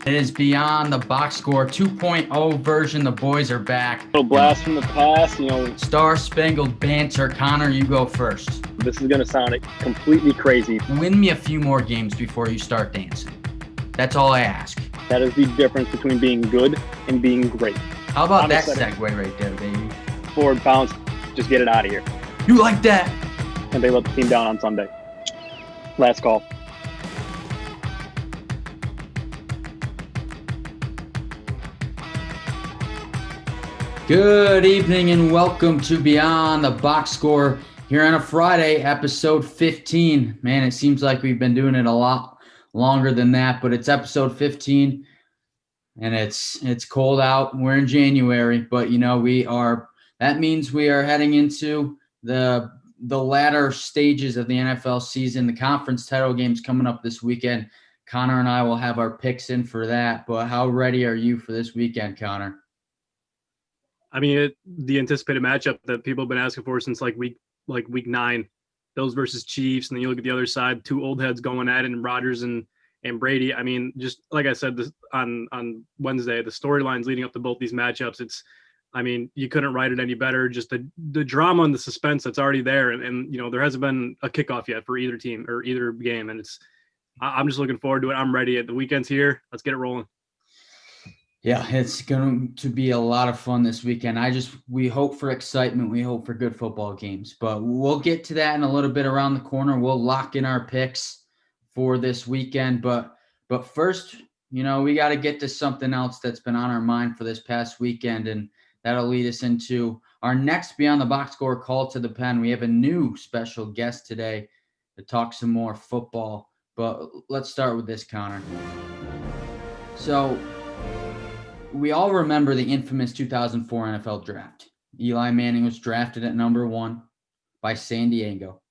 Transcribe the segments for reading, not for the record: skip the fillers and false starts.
It is Beyond the Box Score 2.0 version. The boys are back. Little blast from the past, Star-spangled banter. Connor, you go first. This is going to sound completely crazy. Win me a few more games before you start dancing. That's all I ask. That is the difference between being good and being great. How about that segue right there, baby? Forward bounce, just get it out of here. You like that? And they let the team down on Sunday. Last call. Good evening and welcome to Beyond the Box Score here on a Friday, episode 15. Man, it seems like we've been doing it a lot longer than that, but it's episode 15 and it's cold out. We're in January, but that means we are heading into the latter stages of the NFL season. The conference title game's coming up this weekend. Connor and I will have our picks in for that, but how ready are you for this weekend, Connor? I mean, the anticipated matchup that people have been asking for since week 9, Bills versus Chiefs, and then you look at the other side, two old heads going at it, and Rodgers and Brady. I mean, just like I said on Wednesday, the storylines leading up to both these matchups, you couldn't write it any better. Just the drama and the suspense that's already there, and there hasn't been a kickoff yet for either team or either game, and I'm just looking forward to it. I'm ready. The weekend's here. Let's get it rolling. Yeah, it's going to be a lot of fun this weekend. We hope for excitement. We hope for good football games, but we'll get to that in a little bit around the corner. We'll lock in our picks for this weekend, but first, we got to get to something else that's been on our mind for this past weekend, and that'll lead us into our next Beyond the Box Score call to the pen. We have a new special guest today to talk some more football, but let's start with this, Connor. So, we all remember the infamous 2004 NFL draft. Eli Manning was drafted at number 1 by San Diego,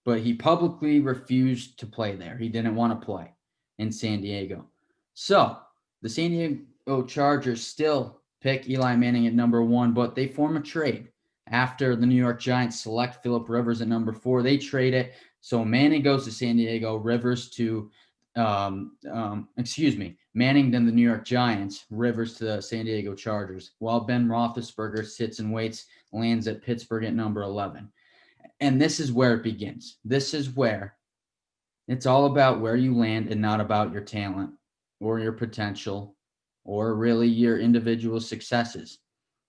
but he publicly refused to play there. He didn't want to play in San Diego. So the San Diego Chargers still pick Eli Manning at number 1, but they form a trade. After the New York Giants select Phillip Rivers at number 4, they trade it. So Manning goes to San Diego, Rivers to Manning then the New York Giants, Rivers to the San Diego Chargers, while Ben Roethlisberger sits and waits, lands at Pittsburgh at number 11. And this is where it begins. This is where it's all about where you land and not about your talent or your potential or really your individual successes.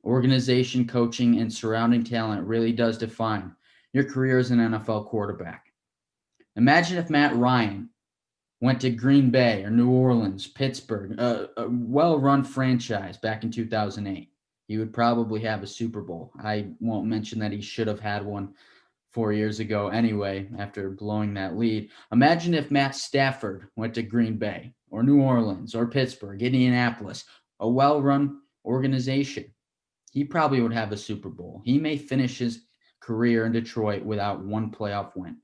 Organization, coaching, and surrounding talent really does define your career as an NFL quarterback. Imagine if Matt Ryan went to Green Bay or New Orleans, Pittsburgh, a well-run franchise back in 2008. He would probably have a Super Bowl. I won't mention that he should have had one 4 years ago anyway after blowing that lead. Imagine if Matt Stafford went to Green Bay or New Orleans or Pittsburgh, Indianapolis, a well-run organization. He probably would have a Super Bowl. He may finish his career in Detroit without one playoff win.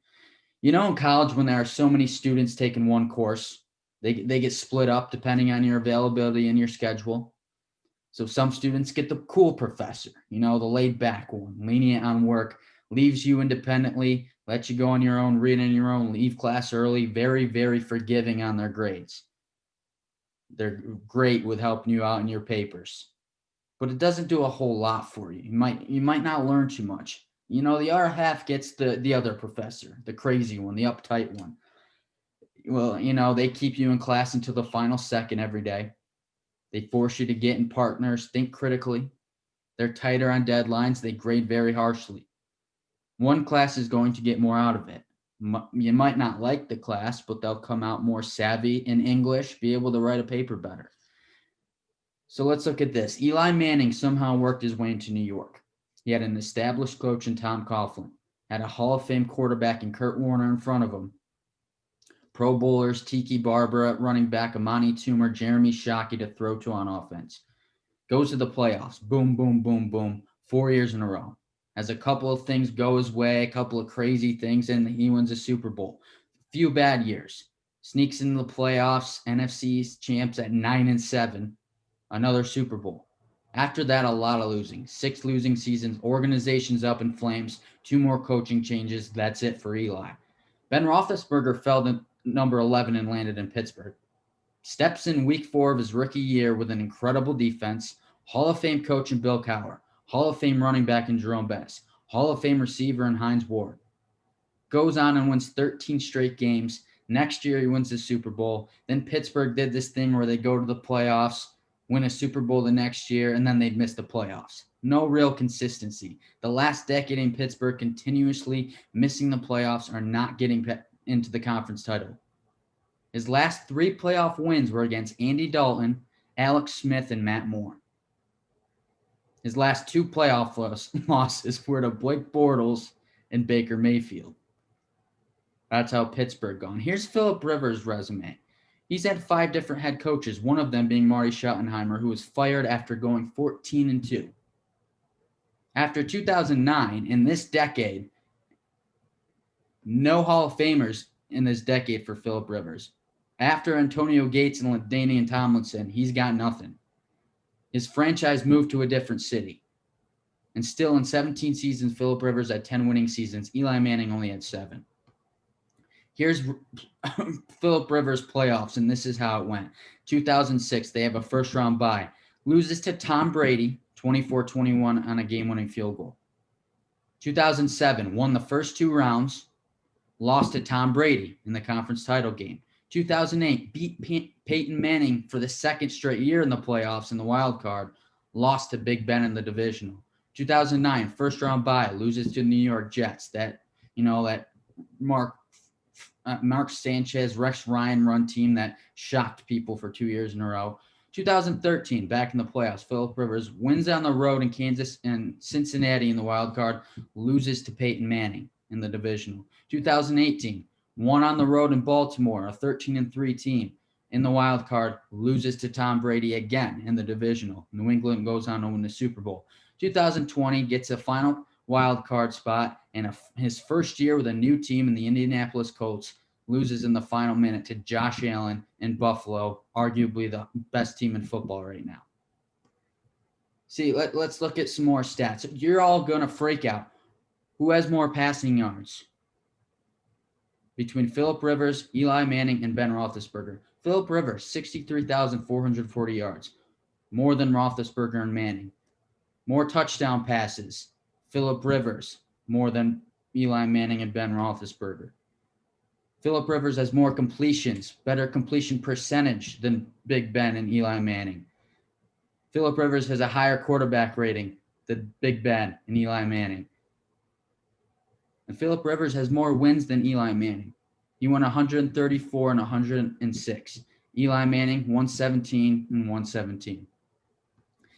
In college, when there are so many students taking one course, they get split up depending on your availability and your schedule. So some students get the cool professor, the laid back one, lenient on work, leaves you independently, lets you go on your own, read on your own, leave class early, very, very forgiving on their grades. They're great with helping you out in your papers. But it doesn't do a whole lot for you. You might not learn too much. The other half gets the other professor, the crazy one, the uptight one. Well, they keep you in class until the final second every day. They force you to get in partners, think critically. They're tighter on deadlines. They grade very harshly. One class is going to get more out of it. You might not like the class, but they'll come out more savvy in English, be able to write a paper better. So let's look at this. Eli Manning somehow worked his way into New York. He had an established coach in Tom Coughlin, had a Hall of Fame quarterback in Kurt Warner in front of him, Pro Bowlers, Tiki Barber at running back, Amani Toomer, Jeremy Shockey to throw to on offense. Goes to the playoffs. Boom, boom, boom, boom. 4 years in a row. Has a couple of things go his way, a couple of crazy things, and he wins a Super Bowl. Few bad years. Sneaks into the playoffs, NFC champs at 9-7. Another Super Bowl. After that, a lot of losing. 6 losing seasons, organizations up in flames, 2 more coaching changes. That's it for Eli. Ben Roethlisberger fell to number 11 and landed in Pittsburgh. Steps in week 4 of his rookie year with an incredible defense, Hall of Fame coach in Bill Cowher, Hall of Fame running back in Jerome Bettis, Hall of Fame receiver in Hines Ward. Goes on and wins 13 straight games. Next year, he wins the Super Bowl. Then Pittsburgh did this thing where they go to the playoffs, win a Super Bowl the next year, and then they'd miss the playoffs. No real consistency. The last decade in Pittsburgh, continuously missing the playoffs or not getting into the conference title. His last 3 playoff wins were against Andy Dalton, Alex Smith, and Matt Moore. His last 2 playoff losses were to Blake Bortles and Baker Mayfield. That's how Pittsburgh gone. Here's Philip Rivers' resume. He's had 5 different head coaches, one of them being Marty Schottenheimer, who was fired after going 14-2. After 2009, in this decade, no Hall of Famers in this decade for Philip Rivers. After Antonio Gates and LaDainian Tomlinson, he's got nothing. His franchise moved to a different city. And still in 17 seasons, Philip Rivers had 10 winning seasons. Eli Manning only had 7. Here's Philip Rivers' playoffs, and this is how it went. 2006, they have a first-round bye. Loses to Tom Brady, 24-21 on a game-winning field goal. 2007, won the first 2 rounds, lost to Tom Brady in the conference title game. 2008, beat Peyton Manning for the second straight year in the playoffs in the wild card, lost to Big Ben in the divisional. 2009, first-round bye, loses to the New York Jets. That Mark Sanchez, Rex Ryan run team that shocked people for 2 years in a row. 2013, back in the playoffs, Philip Rivers wins on the road in Kansas and Cincinnati in the wild card, loses to Peyton Manning in the divisional. 2018, won on the road in Baltimore, a 13-3 team in the wild card, loses to Tom Brady again in the divisional. New England goes on to win the Super Bowl. 2020, gets a final wild card spot, and his first year with a new team in the Indianapolis Colts, loses in the final minute to Josh Allen in Buffalo, arguably the best team in football right now. See, let's look at some more stats. You're all going to freak out. Who has more passing yards? Between Philip Rivers, Eli Manning, and Ben Roethlisberger. Philip Rivers, 63,440 yards. More than Roethlisberger and Manning. More touchdown passes. Philip Rivers, more than Eli Manning and Ben Roethlisberger. Philip Rivers has more completions, better completion percentage than Big Ben and Eli Manning. Philip Rivers has a higher quarterback rating than Big Ben and Eli Manning. And Philip Rivers has more wins than Eli Manning. He won 134 and 106. Eli Manning, 117 and 117.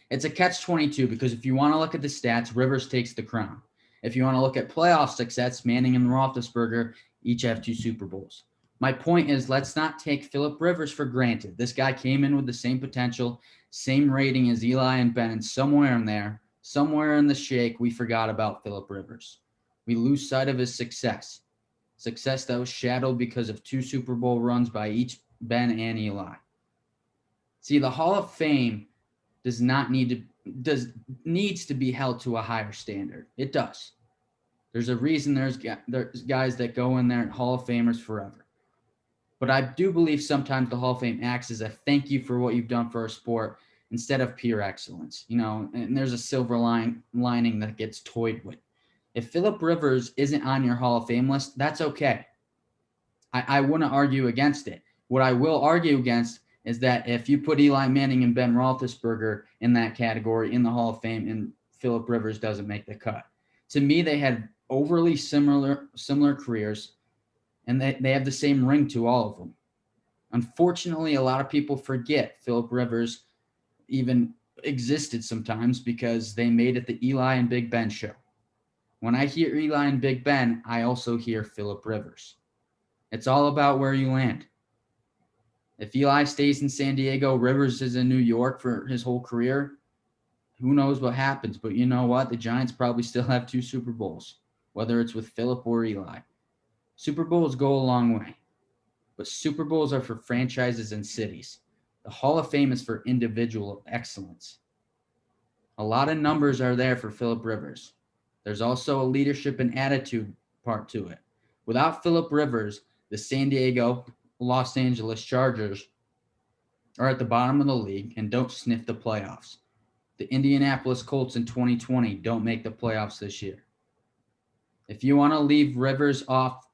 It's a catch-22 because if you want to look at the stats, Rivers takes the crown. If you want to look at playoff success, Manning and Roethlisberger each have 2 Super Bowls. My point is, let's not take Philip Rivers for granted. This guy came in with the same potential, same rating as Eli and Ben, and somewhere in there, somewhere in the shake, we forgot about Philip Rivers. We lose sight of his success that was shadowed because of 2 Super Bowl runs by each Ben and Eli. See, the Hall of Fame needs to be held to a higher standard. It does. There's a reason there's guys that go in there, Hall of Famers forever. But I do believe sometimes the Hall of Fame acts as a thank you for what you've done for our sport instead of pure excellence. And there's a silver lining that gets toyed with. If Philip Rivers isn't on your Hall of Fame list, that's okay. I wouldn't argue against it. What I will argue against is that if you put Eli Manning and Ben Roethlisberger in that category in the Hall of Fame and Philip Rivers doesn't make the cut. To me, they had overly similar careers, and they have the same ring to all of them. Unfortunately, a lot of people forget Philip Rivers even existed sometimes because they made it the Eli and Big Ben show. When I hear Eli and Big Ben, I also hear Philip Rivers. It's all about where you land. If Eli stays in San Diego, Rivers is in New York for his whole career, who knows what happens? But you know what? The Giants probably still have 2 Super Bowls, whether it's with Philip or Eli. Super Bowls go a long way, but Super Bowls are for franchises and cities. The Hall of Fame is for individual excellence. A lot of numbers are there for Philip Rivers. There's also a leadership and attitude part to it. Without Philip Rivers, the San Diego, Los Angeles Chargers are at the bottom of the league and don't sniff the playoffs. The Indianapolis Colts in 2020 don't make the playoffs this year. If you want to leave Rivers off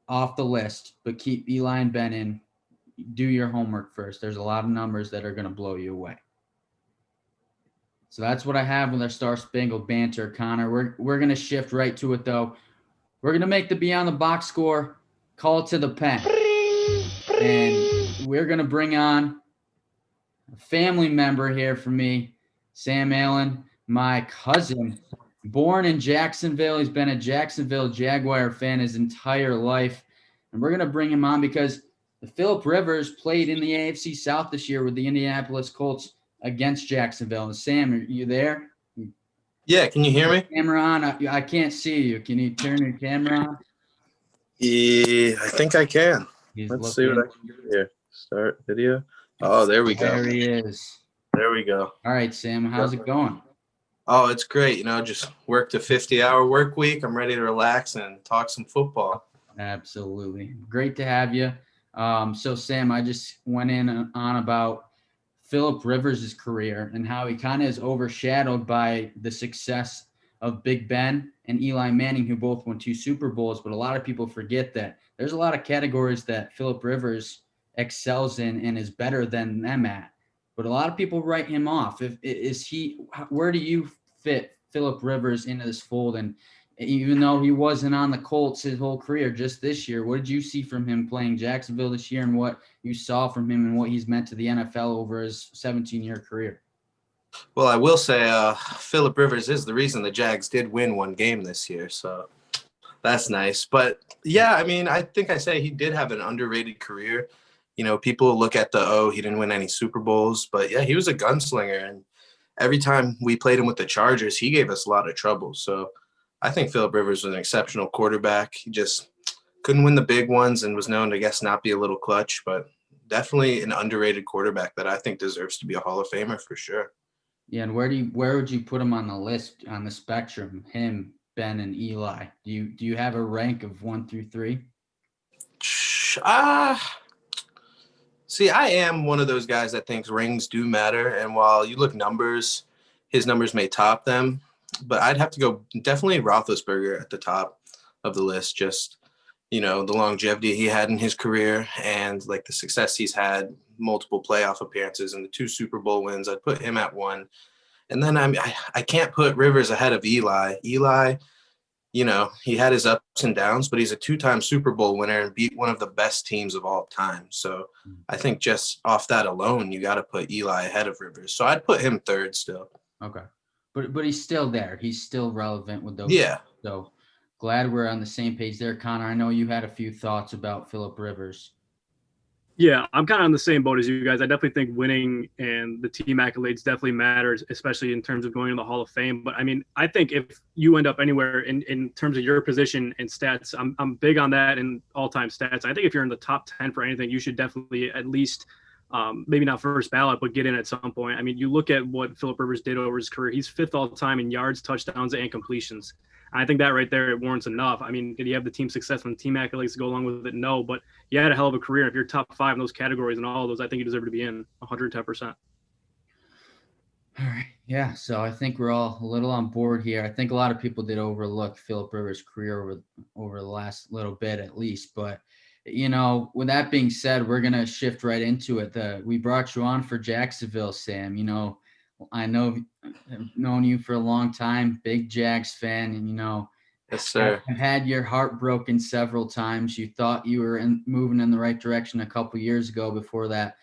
the list, but keep Eli and Ben in, do your homework first. There's a lot of numbers that are going to blow you away. So that's what I have with our Star Spangled Banter, Connor. We're going to shift right to it, though. We're going to make the Beyond the Box score call to the pen. And we're going to bring on a family member here for me, Sam Allen, my cousin, born in Jacksonville. He's been a Jacksonville Jaguar fan his entire life. And we're going to bring him on because Philip Rivers played in the AFC South this year with the Indianapolis Colts against Jacksonville. And Sam, are you there? Yeah, can you hear me? Camera on. I can't see you. Can you turn your camera on? Yeah, I think I can. Let's see what I can do here. Start video. Oh, there we go. There he is. There we go. All right, Sam, how's it going? Oh, it's great. You know, just worked a 50-hour work week. I'm ready to relax and talk some football. Absolutely. Great to have you. So, Sam, I just went in on about Philip Rivers' career and how he kind of is overshadowed by the success of Big Ben and Eli Manning, who both won 2 Super Bowls. But a lot of people forget that there's a lot of categories that Philip Rivers excels in and is better than them at. But a lot of people write him off. Where do you fit Philip Rivers into this fold? And even though he wasn't on the Colts his whole career, just this year, what did you see from him playing Jacksonville this year and what you saw from him and what he's meant to the NFL over his 17-year career? Well, I will say Philip Rivers is the reason the Jags did win 1 game this year, so that's nice. But, yeah, I mean, I think I say he did have an underrated career. You know, people look at he didn't win any Super Bowls. But, yeah, he was a gunslinger, and every time we played him with the Chargers, he gave us a lot of trouble. So I think Philip Rivers was an exceptional quarterback. He just couldn't win the big ones and was known to, not be a little clutch, but definitely an underrated quarterback that I think deserves to be a Hall of Famer for sure. Yeah, and where would you put him on the list, on the spectrum? Him, Ben, and Eli. Do you have a rank of 1 through 3? See, I am one of those guys that thinks rings do matter, and while you look numbers, his numbers may top them, but I'd have to go definitely Roethlisberger at the top of the list. Just, you know, the longevity he had in his career and like the success he's had, multiple playoff appearances and the 2 Super Bowl wins. I'd put him at 1. And then I can't put Rivers ahead of Eli. Eli, you know, he had his ups and downs, but he's a 2-time Super Bowl winner and beat one of the best teams of all time. So I think just off that alone, you got to put Eli ahead of Rivers. So I'd put him 3rd still. Okay. But he's still there. He's still relevant with those. Yeah. So glad we're on the same page there, Connor. I know you had a few thoughts about Philip Rivers. Yeah, I'm kind of on the same boat as you guys. I definitely think winning and the team accolades definitely matters, especially in terms of going to the Hall of Fame. But I mean, I think if you end up anywhere in terms of your position and stats, I'm big on that in all-time stats. I think if you're in the top 10 for anything, you should definitely at least maybe not first ballot, but get in at some point. I mean, you look at what Philip Rivers did over his career. He's 5th all time in yards, touchdowns, and completions. I think that right there, it warrants enough. I mean, did he have the team success and team accolades to go along with it? No, but he had a hell of a career. If you're top 5 in those categories and all of those, I think you deserve to be in 110%. All right. Yeah. So I think we're all a little on board here. I think a lot of people did overlook Philip Rivers' career over the last little bit at least. But, you know, with that being said, we're going to shift right into it. We brought you on for Jacksonville, Sam. You know, I know I've known you for a long time, big Jags fan, and, you know, yes, sir. I've had your heart broken several times. You thought you were moving in the right direction a couple years ago before that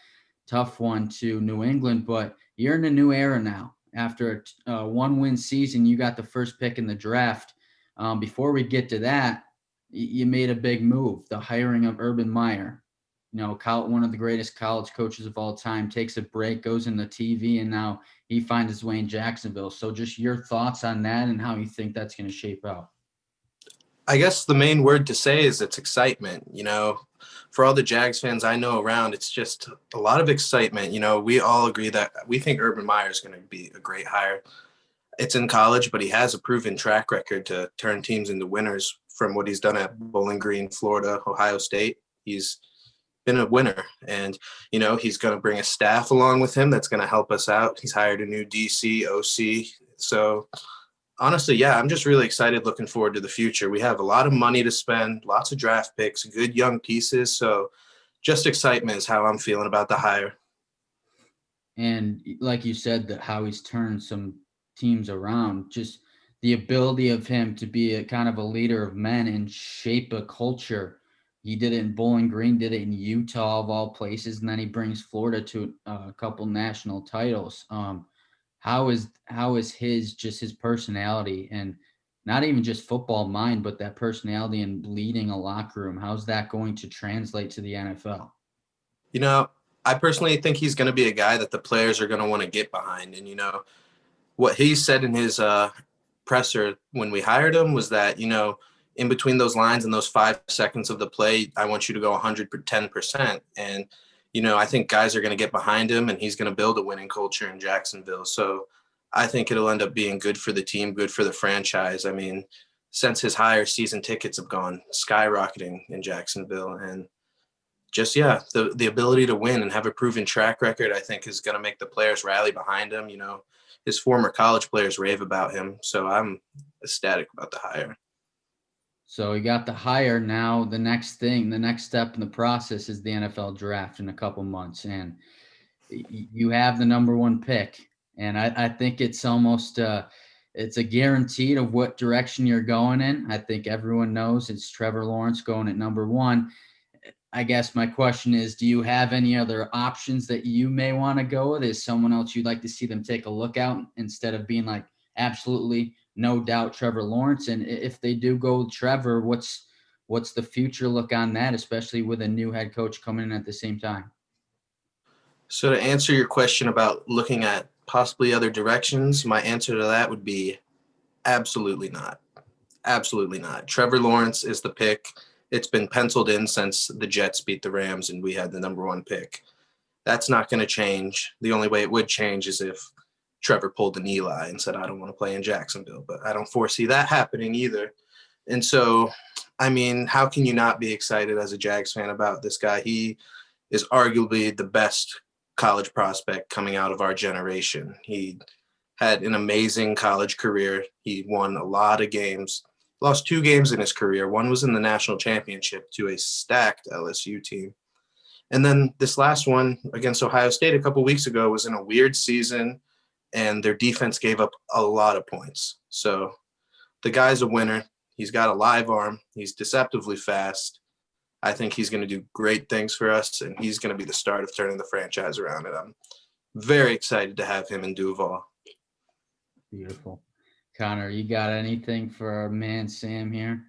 tough one to New England, but you're in a new era now. After a 1-win season, you got the first pick in the draft. Before we get to that, you made a big move, the hiring of Urban Meyer. You know, one of the greatest college coaches of all time, takes a break, goes into TV, and now he finds his way in Jacksonville. So just your thoughts on that and how you think that's going to shape out. I guess the main word to say is it's excitement. You know, for all the Jags fans I know around, it's just a lot of excitement. You know, we all agree that we think Urban Meyer is going to be a great hire. It's in college, but he has a proven track record to turn teams into winners from what he's done at Bowling Green, Florida, Ohio State. He's been a winner. And, he's going to bring a staff along with him that's going to help us out. He's hired a new DC, OC. So honestly, yeah, I'm just really excited, looking forward to the future. We have a lot of money to spend, lots of draft picks, good young pieces. So just excitement is how I'm feeling about the hire. And like you said, that how he's turned some teams around, just the ability of him to be a kind of a leader of men and shape a culture. He did it in Bowling Green, did it in Utah of all places, and then he brings Florida to a couple national titles. How is his personality, and not even just football mind, but that personality and leading a locker room? How's that going to translate to the NFL? I personally think he's going to be a guy that the players are going to want to get behind. And, what he said in his presser when we hired him was that, in between those lines and those 5 seconds of the play, I want you to go 110%. And, I think guys are going to get behind him, and he's going to build a winning culture in Jacksonville. So I think it'll end up being good for the team, good for the franchise. I mean, since his hire, season tickets have gone skyrocketing in Jacksonville. And just, yeah, the ability to win and have a proven track record, I think, is going to make the players rally behind him. His former college players rave about him. So I'm ecstatic about the hire. So he got the hire. Now the next step in the process is the NFL draft in a couple months. And you have the number 1 pick. And I think it's almost it's a guarantee of what direction you're going in. I think everyone knows it's Trevor Lawrence going at number 1. I guess my question is, do you have any other options that you may want to go with? Is someone else you'd like to see them take a look out instead of being like, absolutely no doubt Trevor Lawrence? And if they do go with Trevor, what's the future look on that, especially with a new head coach coming in at the same time? So to answer your question about looking at possibly other directions, my answer to that would be absolutely not. Absolutely not. Trevor Lawrence is the pick. It's been penciled in since the Jets beat the Rams and we had the number 1 pick. That's not going to change. The only way it would change is if Trevor pulled an Eli and said, I don't want to play in Jacksonville, but I don't foresee that happening either. And so, I mean, how can you not be excited as a Jags fan about this guy? He is arguably the best college prospect coming out of our generation. He had an amazing college career. He won a lot of games. Lost 2 games in his career. One was in the national championship to a stacked LSU team. And then this last one against Ohio State a couple weeks ago was in a weird season, and their defense gave up a lot of points. So the guy's a winner. He's got a live arm. He's deceptively fast. I think he's going to do great things for us, and he's going to be the start of turning the franchise around. And I'm very excited to have him in Duval. Beautiful. Connor, you got anything for our man Sam here?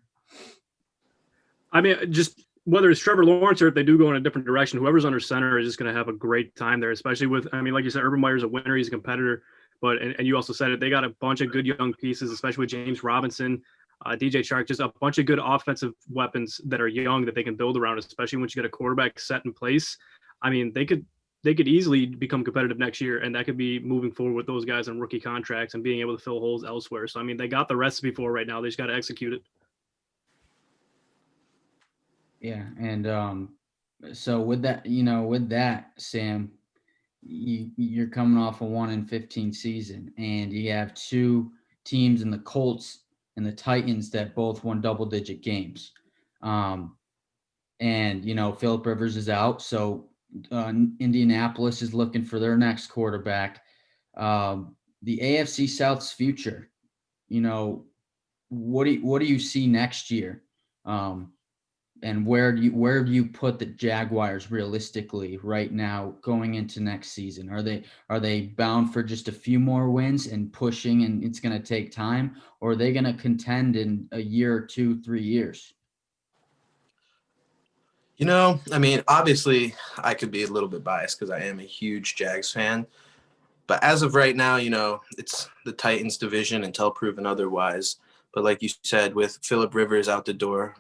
I mean, just whether it's Trevor Lawrence or if they do go in a different direction, whoever's under center is just going to have a great time there, especially with, I mean, like you said, Urban Meyer's a winner. He's a competitor. But, and you also said it, they got a bunch of good young pieces, especially with James Robinson, DJ Chark, just a bunch of good offensive weapons that are young that they can build around, especially once you get a quarterback set in place. I mean, they could easily become competitive next year, and that could be moving forward with those guys on rookie contracts and being able to fill holes elsewhere. So, I mean, they got the recipe for it right now. They just got to execute it. Yeah. And so with that, Sam, you're coming off a 1-15 season, and you have 2 teams in the Colts and the Titans that both won double-digit games. And, Phillip Rivers is out. So Indianapolis is looking for their next quarterback. The AFC South's future, what do you see next year? And where do you put the Jaguars realistically right now going into next season? Are they bound for just a few more wins and pushing, and it's going to take time, or are they going to contend in a year or 2, 3 years? I mean, obviously I could be a little bit biased because I am a huge Jags fan. But as of right now, it's the Titans division until proven otherwise. But like you said, with Phillip Rivers out the door,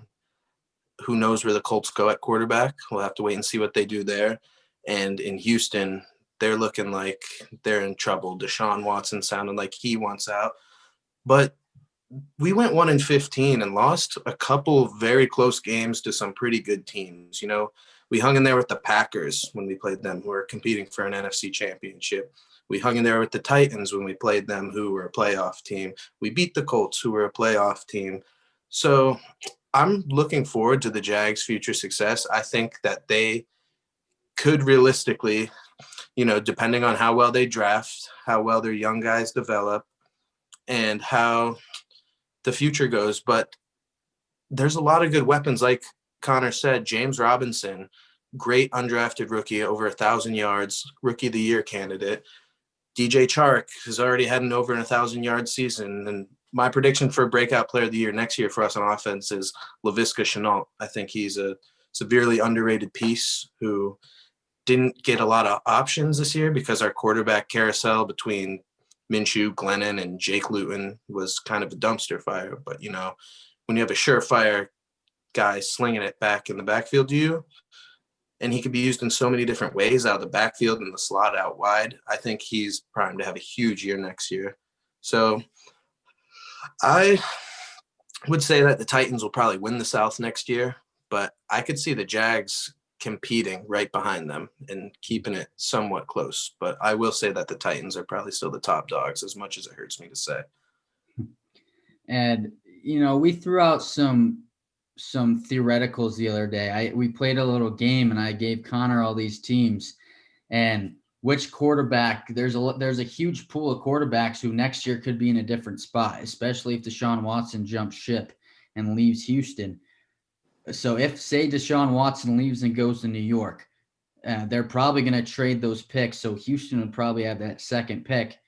who knows where the Colts go at quarterback? We'll have to wait and see what they do there. And in Houston, they're looking like they're in trouble. Deshaun Watson sounded like he wants out. But we went 1-15 and lost a couple very close games to some pretty good teams. We hung in there with the Packers when we played them, who were competing for an NFC championship. We hung in there with the Titans when we played them, who were a playoff team. We beat the Colts, who were a playoff team. So I'm looking forward to the Jags' future success. I think that they could realistically, depending on how well they draft, how well their young guys develop, and how the future goes. But there's a lot of good weapons. Like Connor said, James Robinson, great undrafted rookie, over 1,000 yards, rookie of the year candidate. DJ Chark has already had an over 1,000-yard season. And my prediction for breakout player of the year next year for us on offense is Laviska Shenault. I think he's a severely underrated piece who didn't get a lot of options this year because our quarterback carousel between Minshew, Glennon, and Jake Luton was kind of a dumpster fire. But, when you have a surefire guy slinging it back in the backfield to you, and he could be used in so many different ways out of the backfield and the slot out wide, I think he's primed to have a huge year next year. So I would say that the Titans will probably win the South next year, but I could see the Jags competing right behind them and keeping it somewhat close. But I will say that the Titans are probably still the top dogs, as much as it hurts me to say. And, we threw out some theoreticals the other day. We played a little game and I gave Connor all these teams and which quarterback. There's a huge pool of quarterbacks who next year could be in a different spot, especially if Deshaun Watson jumps ship and leaves Houston. So if, say, Deshaun Watson leaves and goes to New York, they're probably going to trade those picks. So Houston would probably have that second pick.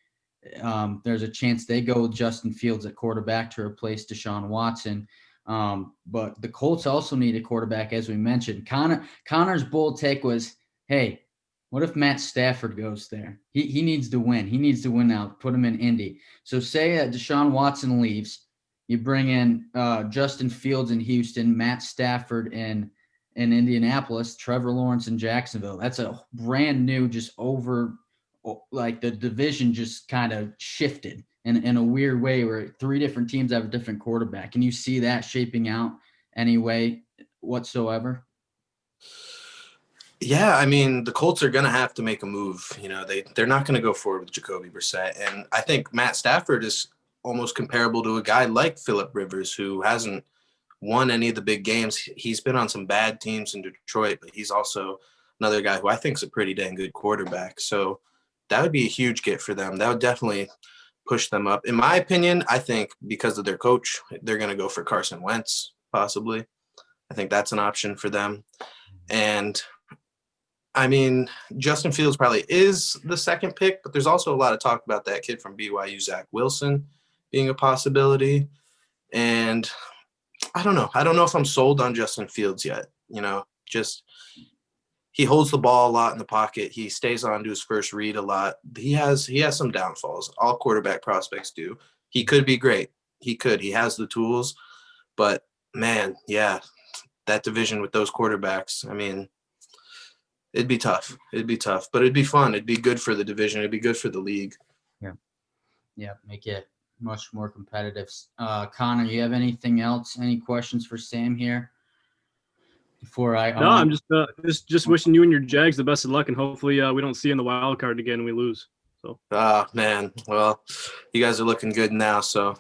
There's a chance they go with Justin Fields at quarterback to replace Deshaun Watson. But the Colts also need a quarterback, as we mentioned. Connor's bold take was, hey, what if Matt Stafford goes there? He needs to win. He needs to win now. Put him in Indy. So say Deshaun Watson leaves. You bring in Justin Fields in Houston, Matt Stafford in Indianapolis, Trevor Lawrence in Jacksonville. That's a brand new, just over, like the division just kind of shifted in a weird way where three different teams have a different quarterback. Can you see that shaping out any way whatsoever? Yeah, I mean, the Colts are going to have to make a move. They're not going to go forward with Jacoby Brissett. And I think Matt Stafford is almost comparable to a guy like Phillip Rivers, who hasn't won any of the big games. He's been on some bad teams in Detroit, but he's also another guy who I think is a pretty dang good quarterback. So that would be a huge get for them. That would definitely push them up. In my opinion, I think because of their coach, they're going to go for Carson Wentz, possibly. I think that's an option for them. And I mean, Justin Fields probably is the second pick, but there's also a lot of talk about that kid from BYU, Zach Wilson, being a possibility. And I don't know. I don't know if I'm sold on Justin Fields yet. He holds the ball a lot in the pocket. He stays on to his first read a lot. He has some downfalls. All quarterback prospects do. He could be great. He could. He has the tools. But, man, yeah, that division with those quarterbacks, I mean, it'd be tough. But it'd be fun. It'd be good for the division. It'd be good for the league. Yeah, make it much more competitive. Connor, you have anything else? Any questions for Sam here? I'm just wishing you and your Jags the best of luck, and hopefully we don't see you in the wild card again and we lose. So. Man. Well, you guys are looking good now, so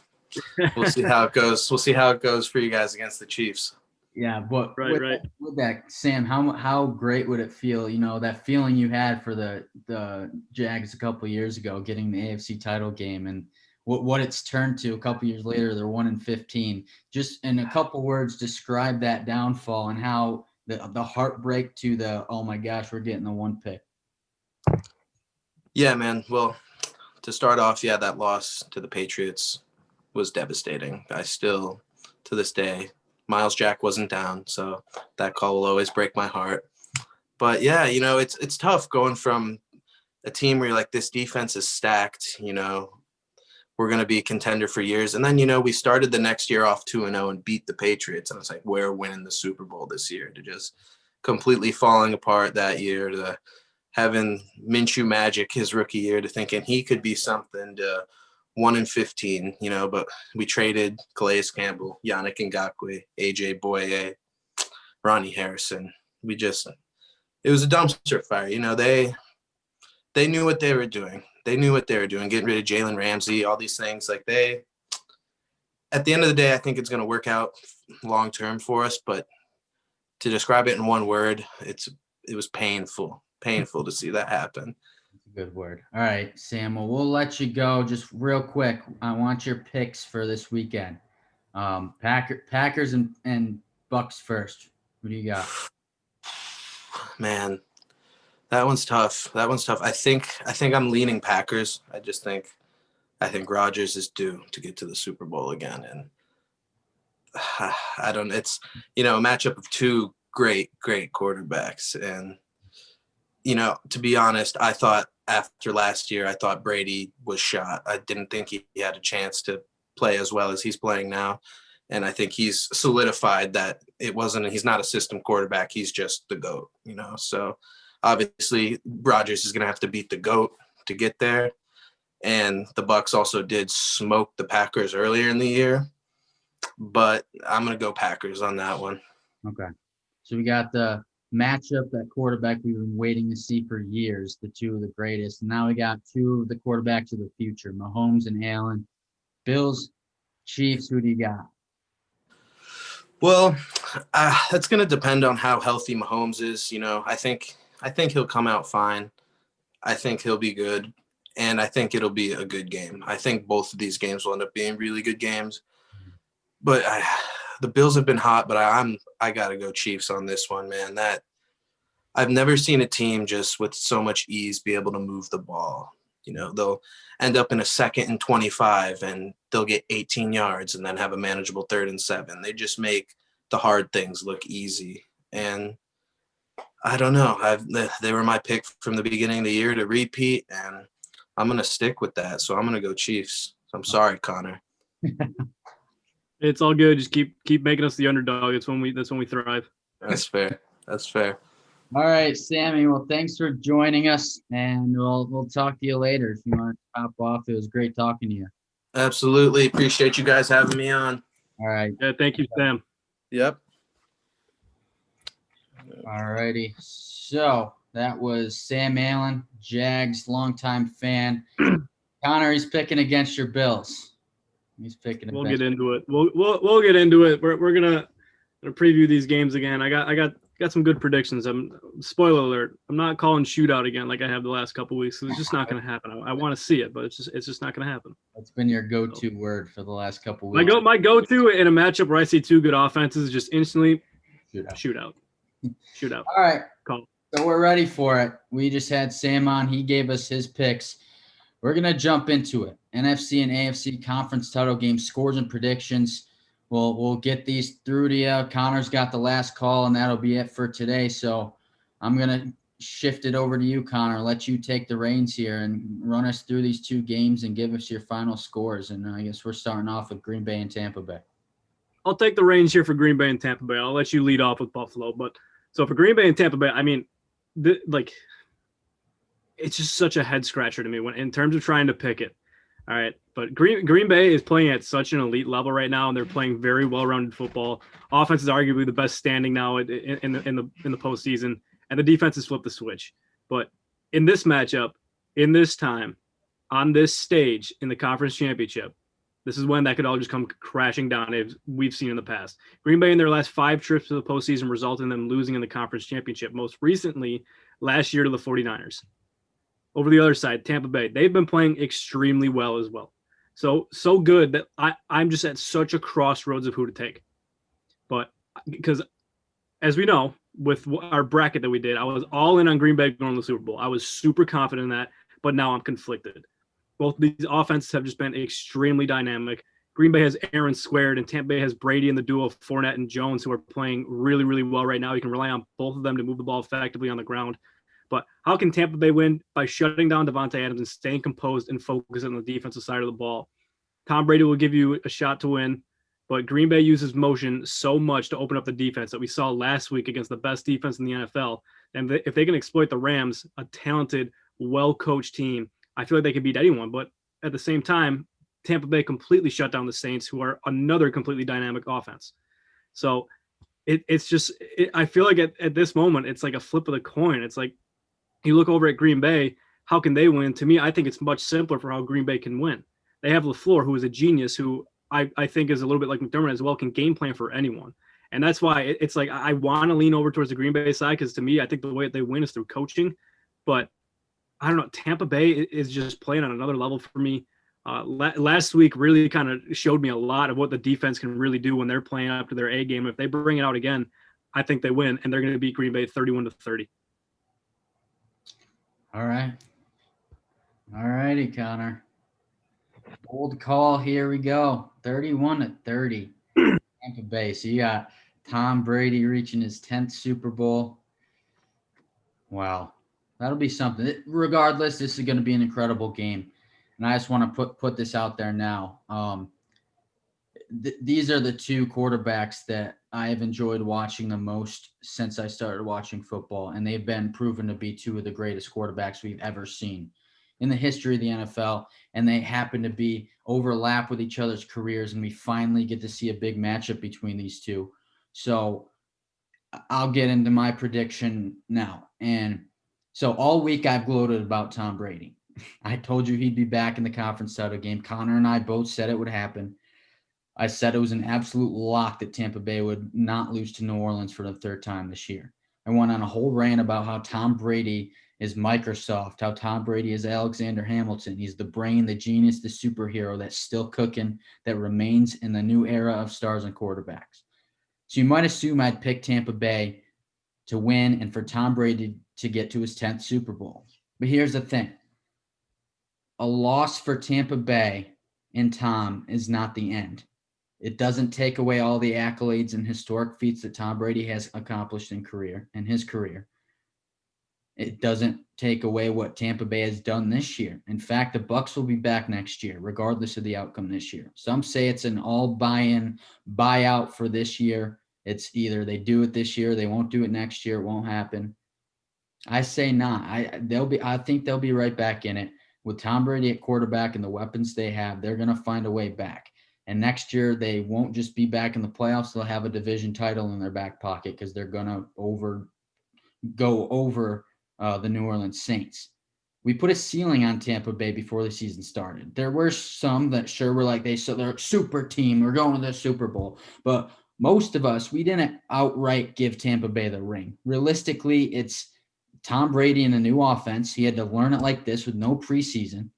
we'll see how it goes. We'll see how it goes for you guys against the Chiefs. Yeah, but right. With that, Sam, how great would it feel? That feeling you had for the Jags a couple of years ago, getting the AFC title game, and what it's turned to a couple years later. They're 1-15. Just in a couple words, describe that downfall and how the heartbreak to the, oh my gosh, we're getting the one pick. Yeah, man. Well, to start off, that loss to the Patriots was devastating. I still, to this day, Miles Jack wasn't down, so that call will always break my heart. But yeah, it's tough going from a team where you're like, this defense is stacked, we're going to be a contender for years. And then, we started the next year off 2-0 and beat the Patriots. And it's like, we're winning the Super Bowl this year, to just completely falling apart that year, to having Minshew magic his rookie year, to thinking he could be something, to 1-15, but we traded Calais Campbell, Yannick Ngakoue, AJ Boye, Ronnie Harrison. We just it was a dumpster fire. They knew what they were doing. Getting rid of Jalen Ramsey, all these things. Like at the end of the day, I think it's going to work out long term for us. But to describe it in one word, it was painful to see that happen. Good word. All right, Sam. Well, we'll let you go. Just real quick, I want your picks for this weekend. Packers and Bucks first. Who do you got? Man, that one's tough. I think I'm leaning Packers. I think Rodgers is due to get to the Super Bowl again, and I don't. It's a matchup of two great quarterbacks, and to be honest, I thought after last year, I thought Brady was shot. I didn't think he had a chance to play as well as he's playing now. And I think he's solidified that he's not a system quarterback. He's just the GOAT, So obviously Rodgers is going to have to beat the GOAT to get there. And the Bucks also did smoke the Packers earlier in the year, but I'm going to go Packers on that one. Okay. So we got the matchup, that quarterback we've been waiting to see for years, the two of the greatest. And now we got two of the quarterbacks of the future, Mahomes and Allen. Bills, Chiefs, who do you got? Well, that's going to depend on how healthy Mahomes is. I think he'll come out fine. I think he'll be good, and I think it'll be a good game. I think both of these games will end up being really good games. But the Bills have been hot, but I got to go Chiefs on this one, man. That I've never seen a team just with so much ease be able to move the ball. They'll end up in a 2nd and 25 and they'll get 18 yards and then have a manageable 3rd and 7. They just make the hard things look easy. And I don't know. They were my pick from the beginning of the year to repeat, and I'm going to stick with that. So I'm going to go Chiefs. I'm sorry, Connor. It's all good. Just keep making us the underdog. That's when we thrive. That's fair. All right, Sammy. Well, thanks for joining us, and we'll talk to you later if you want to pop off. It was great talking to you. Absolutely. Appreciate you guys having me on. All right. Yeah, thank you, Sam. Yep. All righty. So that was Sam Allen, Jags, longtime fan. Connor, he's picking against your Bills. He's picking. We'll get into it. We'll get into it. We're gonna preview these games again. I got some good predictions. Spoiler alert. I'm not calling shootout again like I have the last couple of weeks. It's just not going to happen. I want to see it, but it's just not going to happen. That's been your go-to word for the last couple of weeks. My go-to in a matchup where I see two good offenses is just instantly shootout. All right. Call. So we're ready for it. We just had Sam on. He gave us his picks. We're going to jump into it. NFC and AFC conference title game scores and predictions. We'll get these through to you. Connor's got the last call, and that'll be it for today. So I'm going to shift it over to you, Connor. Let you take the reins here and run us through these two games and give us your final scores. And I guess we're starting off with Green Bay and Tampa Bay. I'll take the reins here for Green Bay and Tampa Bay. I'll let you lead off with Buffalo. But so for Green Bay and Tampa Bay, I mean, it's just such a head scratcher to me in terms of trying to pick it. All right, but Green Bay is playing at such an elite level right now, and they're playing very well-rounded football. Offense is arguably the best standing now in the postseason, and the defense has flipped the switch. But in this matchup, in this time, on this stage in the conference championship, this is when that could all just come crashing down, as we've seen in the past. Green Bay in their last 5 trips to the postseason resulted in them losing in the conference championship, most recently last year to the 49ers. Over the other side, Tampa Bay, they've been playing extremely well as well. So good that I'm just at such a crossroads of who to take. But because, as we know, with our bracket that we did, I was all in on Green Bay going to the Super Bowl. I was super confident in that, but now I'm conflicted. Both these offenses have just been extremely dynamic. Green Bay has Aaron squared, and Tampa Bay has Brady and the duo of Fournette and Jones, who are playing really, really well right now. You can rely on both of them to move the ball effectively on the ground. But how can Tampa Bay win? By shutting down Devontae Adams and staying composed and focused on the defensive side of the ball. Tom Brady will give you a shot to win, but Green Bay uses motion so much to open up the defense that we saw last week against the best defense in the NFL. And if they can exploit the Rams, a talented, well-coached team, I feel like they can beat anyone. But at the same time, Tampa Bay completely shut down the Saints, who are another completely dynamic offense. So I feel like at this moment, it's like a flip of the coin. It's like you look over at Green Bay, how can they win? To me, I think it's much simpler for how Green Bay can win. They have LaFleur, who is a genius, who I think is a little bit like McDermott as well, can game plan for anyone. And that's why it's like I want to lean over towards the Green Bay side because to me, I think the way they win is through coaching. But I don't know. Tampa Bay is just playing on another level for me. Last week really kind of showed me a lot of what the defense can really do when they're playing up to their A game. If they bring it out again, I think they win, and they're going to beat Green Bay 31-30. All right. All righty, Connor. Bold call. Here we go. 31-30. Tampa Bay. So you got Tom Brady reaching his 10th Super Bowl. Wow. That'll be something. Regardless, this is going to be an incredible game. And I just want to put this out there now. These are the two quarterbacks that I have enjoyed watching the most since I started watching football, and they've been proven to be two of the greatest quarterbacks we've ever seen in the history of the NFL, and they happen to be overlap with each other's careers, and we finally get to see a big matchup between these two. So I'll get into my prediction now. And so all week I've gloated about Tom Brady. I told you he'd be back in the conference title game. Connor and I both said it would happen. I said it was an absolute lock that Tampa Bay would not lose to New Orleans for the third time this year. I went on a whole rant about how Tom Brady is Microsoft, how Tom Brady is Alexander Hamilton. He's the brain, the genius, the superhero that's still cooking, that remains in the new era of stars and quarterbacks. So you might assume I'd pick Tampa Bay to win and for Tom Brady to get to his 10th Super Bowl. But here's the thing. A loss for Tampa Bay and Tom is not the end. It doesn't take away all the accolades and historic feats that Tom Brady has accomplished in his career. It doesn't take away what Tampa Bay has done this year. In fact, the Bucs will be back next year, regardless of the outcome this year. Some say it's an all buy-in, buyout for this year. It's either they do it this year, they won't do it next year, it won't happen. I say not. I think they'll be right back in it. With Tom Brady at quarterback and the weapons they have, they're going to find a way back. And next year, they won't just be back in the playoffs. They'll have a division title in their back pocket because they're going to go over the New Orleans Saints. We put a ceiling on Tampa Bay before the season started. There were some that sure were like, they're a super team. We're going to the Super Bowl. But most of us, we didn't outright give Tampa Bay the ring. Realistically, it's Tom Brady in a new offense. He had to learn it like this with no preseason.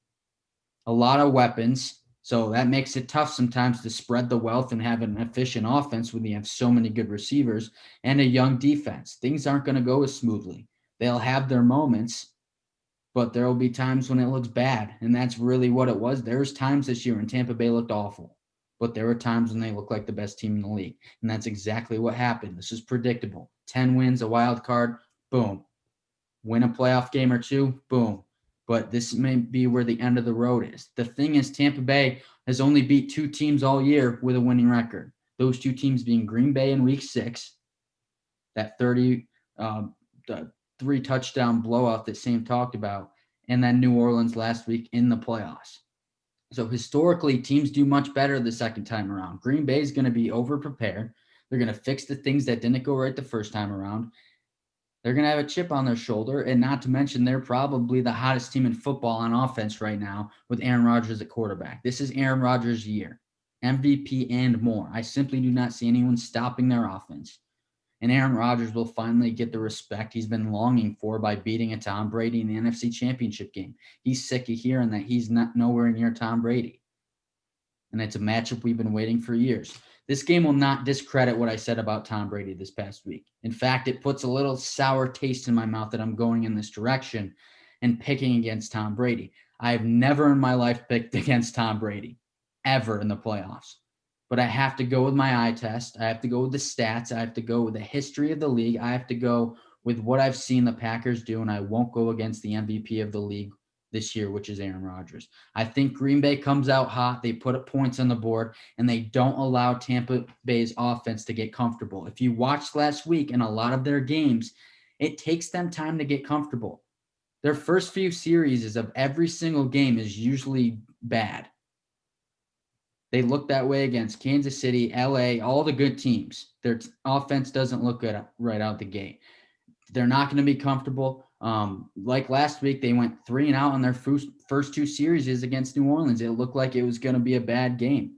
A lot of weapons. So that makes it tough sometimes to spread the wealth and have an efficient offense when you have so many good receivers and a young defense. Things aren't going to go as smoothly. They'll have their moments, but there will be times when it looks bad. And that's really what it was. There's times this year when Tampa Bay looked awful, but there were times when they looked like the best team in the league. And that's exactly what happened. This is predictable. 10 wins, a wild card, boom. Win a playoff game or two, boom. But this may be where the end of the road is. The thing is, Tampa Bay has only beat two teams all year with a winning record. Those two teams being Green Bay in Week 6, that 3-touchdown blowout that Sam talked about, and then New Orleans last week in the playoffs. So historically, teams do much better the second time around. Green Bay is going to be over-prepared. They're going to fix the things that didn't go right the first time around. They're going to have a chip on their shoulder, and not to mention they're probably the hottest team in football on offense right now with Aaron Rodgers at quarterback. This is Aaron Rodgers' year, MVP and more. I simply do not see anyone stopping their offense. And Aaron Rodgers will finally get the respect he's been longing for by beating a Tom Brady in the NFC Championship game. He's sick of hearing that he's not nowhere near Tom Brady. And it's a matchup we've been waiting for years. This game will not discredit what I said about Tom Brady this past week. In fact, it puts a little sour taste in my mouth that I'm going in this direction and picking against Tom Brady. I have never in my life picked against Tom Brady, ever in the playoffs. But I have to go with my eye test. I have to go with the stats. I have to go with the history of the league. I have to go with what I've seen the Packers do, and I won't go against the MVP of the league this year, which is Aaron Rodgers. I think Green Bay comes out hot. They put up points on the board, and they don't allow Tampa Bay's offense to get comfortable. If you watched last week in a lot of their games, it takes them time to get comfortable. Their first few series of every single game is usually bad. They look that way against Kansas City, LA, all the good teams. Their offense doesn't look good right out the gate. They're not going to be comfortable. Like last week, they went 3-out on their first two series against New Orleans. It looked like it was going to be a bad game.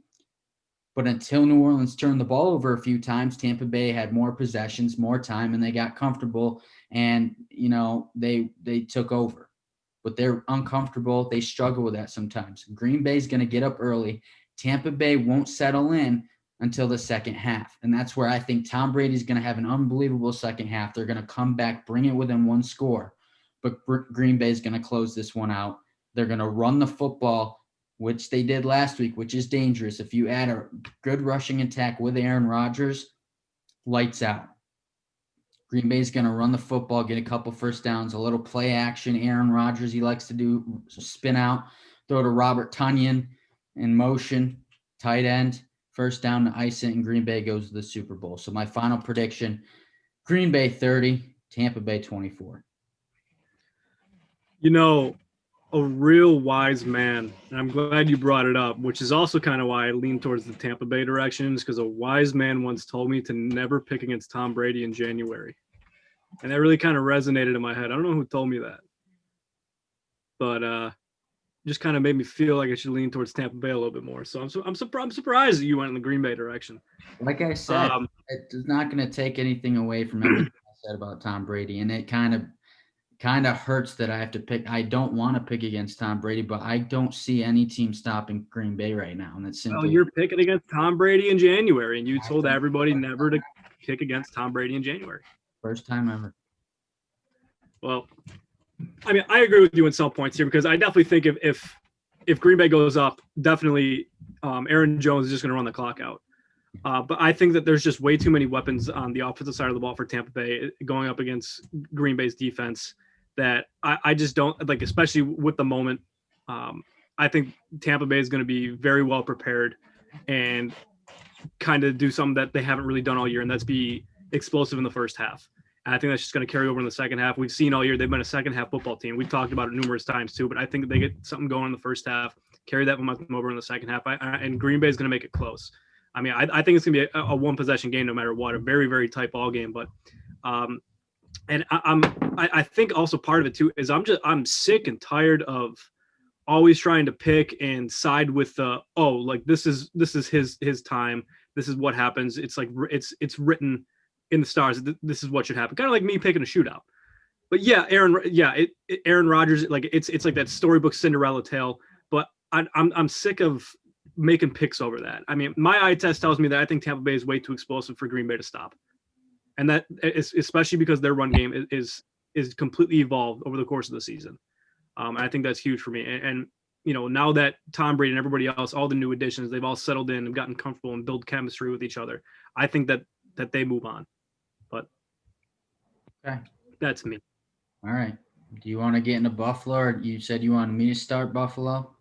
But until New Orleans turned the ball over a few times, Tampa Bay had more possessions, more time, and they got comfortable. And, they took over. But they're uncomfortable. They struggle with that sometimes. Green Bay's going to get up early. Tampa Bay won't settle in until the second half. And that's where I think Tom Brady's going to have an unbelievable second half. They're going to come back, bring it within one score. But Green Bay's going to close this one out. They're going to run the football, which they did last week, which is dangerous. If you add a good rushing attack with Aaron Rodgers, lights out. Green Bay's going to run the football, get a couple first downs, a little play action. Aaron Rodgers, he likes to do spin out, throw to Robert Tonyan in motion, tight end, first down to ice it, and Green Bay goes to the Super Bowl. So my final prediction, Green Bay 30, Tampa Bay 24. A real wise man, and I'm glad you brought it up, which is also kind of why I lean towards the Tampa Bay directions, because a wise man once told me to never pick against Tom Brady in January. And that really kind of resonated in my head. I don't know who told me that, but just kind of made me feel like I should lean towards Tampa Bay a little bit more. So I'm surprised that you went in the Green Bay direction. Like I said, it's not going to take anything away from everything I said about Tom Brady, and it kind of hurts that I have to pick. I don't want to pick against Tom Brady, but I don't see any team stopping Green Bay right now. And it's simply. Well, you're picking against Tom Brady in January, and you told everybody never to pick against Tom Brady in January. First time ever. Well, I mean, I agree with you in some points here, because I definitely think if Green Bay goes up, definitely Aaron Jones is just going to run the clock out. But I think that there's just way too many weapons on the offensive side of the ball for Tampa Bay going up against Green Bay's defense that I just don't like, especially with the moment. I think Tampa Bay is going to be very well prepared and kind of do something that they haven't really done all year, and that's be explosive in the first half. And I think that's just going to carry over in the second half. We've seen all year they've been a second half football team. We've talked about it numerous times too, but I think they get something going in the first half, carry that momentum over in the second half, and Green Bay is going to make it close. I mean, I think it's going to be a one possession game no matter what, a very, very tight ball game. But and I think also part of it too is I'm sick and tired of always trying to pick and side with this is his time. This is what happens. It's like it's written in the stars. This is what should happen. Kind of like me picking a shootout. But yeah, Aaron Rodgers, like it's like that storybook Cinderella tale. But I'm sick of making picks over that. I mean, my eye test tells me that I think Tampa Bay is way too explosive for Green Bay to stop, and that is especially because their run game is completely evolved over the course of the season. And I think that's huge for me. And now that Tom Brady and everybody else, all the new additions, they've all settled in and gotten comfortable and build chemistry with each other. I think that they move on. But okay, that's me. All right. Do you want to get into Buffalo, or you said you wanted me to start Buffalo?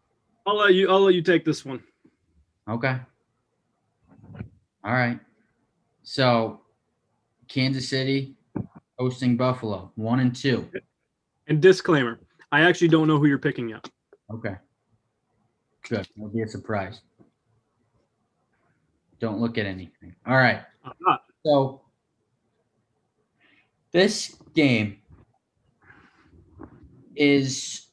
I'll let you take this one. Okay. All right. So, Kansas City hosting Buffalo, 1-2. And disclaimer, I actually don't know who you're picking yet. Okay. Good. It'll be a surprise. Don't look at anything. All right. I'm not. So, this game is